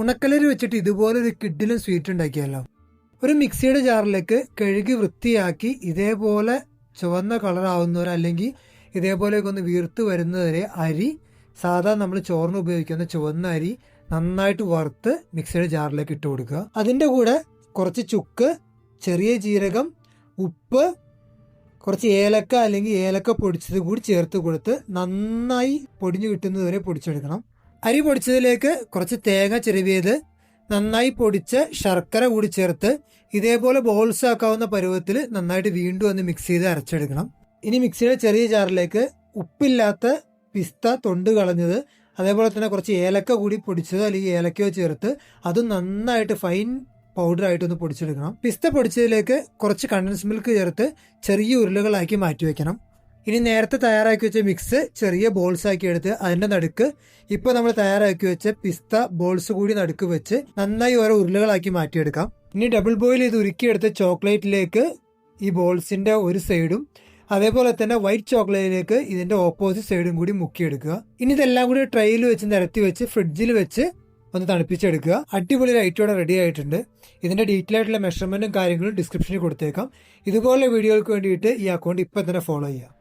ഉണക്കലരി വെച്ചിട്ട് ഇതുപോലെ ഒരു കിഡിലും സ്വീറ്റ് ഉണ്ടാക്കിയല്ലോ. ഒരു മിക്സിയുടെ ജാറിലേക്ക് കഴുകി വൃത്തിയാക്കി ഇതേപോലെ ചുവന്ന കളറാവുന്നവർ അല്ലെങ്കിൽ ഇതേപോലെയൊക്കെ ഒന്ന് വീർത്ത് വരുന്നവരെ അരി, സാധാ നമ്മൾ ചോറിന് ഉപയോഗിക്കുന്ന ചുവന്ന അരി നന്നായിട്ട് വറുത്ത് മിക്സിയുടെ ജാറിലേക്ക് ഇട്ട് കൊടുക്കുക. അതിൻ്റെ കൂടെ കുറച്ച് ചുക്ക്, ചെറിയ ജീരകം, ഉപ്പ്, കുറച്ച് ഏലക്ക അല്ലെങ്കിൽ ഏലക്ക പൊടിച്ചത് കൂടി ചേർത്ത് കൊടുത്ത് നന്നായി പൊടിഞ്ഞു കിട്ടുന്നത് വരെ പൊടിച്ചെടുക്കണം. അരി പൊടിച്ചതിലേക്ക് കുറച്ച് തേങ്ങ ചിരവിയത്, നന്നായി പൊടിച്ച ശർക്കര കൂടി ചേർത്ത് ഇതേപോലെ ബോൾസ് ആക്കാവുന്ന പരുവത്തിൽ നന്നായിട്ട് വീണ്ടും ഒന്ന് മിക്സ് ചെയ്ത് അരച്ചെടുക്കണം. ഇനി മിക്സിയുടെ ചെറിയ ജാറിലേക്ക് ഉപ്പില്ലാത്ത പിസ്ത തൊണ്ട് കളഞ്ഞത്, അതേപോലെ തന്നെ കുറച്ച് ഏലക്ക കൂടി പൊടിച്ചത് അല്ലെങ്കിൽ ഏലക്കയോ ചേർത്ത് അത് നന്നായിട്ട് ഫൈൻ പൗഡറായിട്ടൊന്ന് പൊടിച്ചെടുക്കണം. പിസ്ത പൊടിച്ചതിലേക്ക് കുറച്ച് കണ്ടൻസ് മിൽക്ക് ചേർത്ത് ചെറിയ ഉരുളകളാക്കി മാറ്റി വെക്കണം. ഇനി നേരത്തെ തയ്യാറാക്കി വെച്ച മിക്സ് ചെറിയ ബോൾസ് ആക്കി എടുത്ത് അതിൻ്റെ നടുക്ക് ഇപ്പോൾ നമ്മൾ തയ്യാറാക്കി വെച്ച പിസ്ത ബോൾസ് കൂടി നടുക്ക് വെച്ച് നന്നായി ഓരോ ഉരുളകളാക്കി മാറ്റിയെടുക്കാം. ഇനി ഡബിൾ ബോയിൽ ചെയ്ത് ഉരുക്കിയെടുത്ത ചോക്ലേറ്റിലേക്ക് ഈ ബോൾസിൻ്റെ ഒരു സൈഡും അതേപോലെ തന്നെ വൈറ്റ് ചോക്ലേറ്റിലേക്ക് ഇതിൻ്റെ ഓപ്പോസിറ്റ് സൈഡും കൂടി മുക്കിയെടുക്കുക. ഇനി ഇതെല്ലാം കൂടി ട്രെയിൽ വെച്ച് നിരത്തി വെച്ച് ഫ്രിഡ്ജിൽ വെച്ച് ഒന്ന് തണുപ്പിച്ചെടുക്കുക. അടിപൊളി ലൈറ്റോടെ റെഡി ആയിട്ടുണ്ട്. ഇതിൻ്റെ ഡീറ്റെയിൽ ആയിട്ടുള്ള മെഷർമെൻറ്റും കാര്യങ്ങളും ഡിസ്ക്രിപ്ഷനിൽ കൊടുത്തേക്കാം. ഇതുപോലുള്ള വീഡിയോകൾക്ക് വേണ്ടിയിട്ട് ഈ അക്കൗണ്ട് ഇപ്പം തന്നെ ഫോളോ ചെയ്യുക.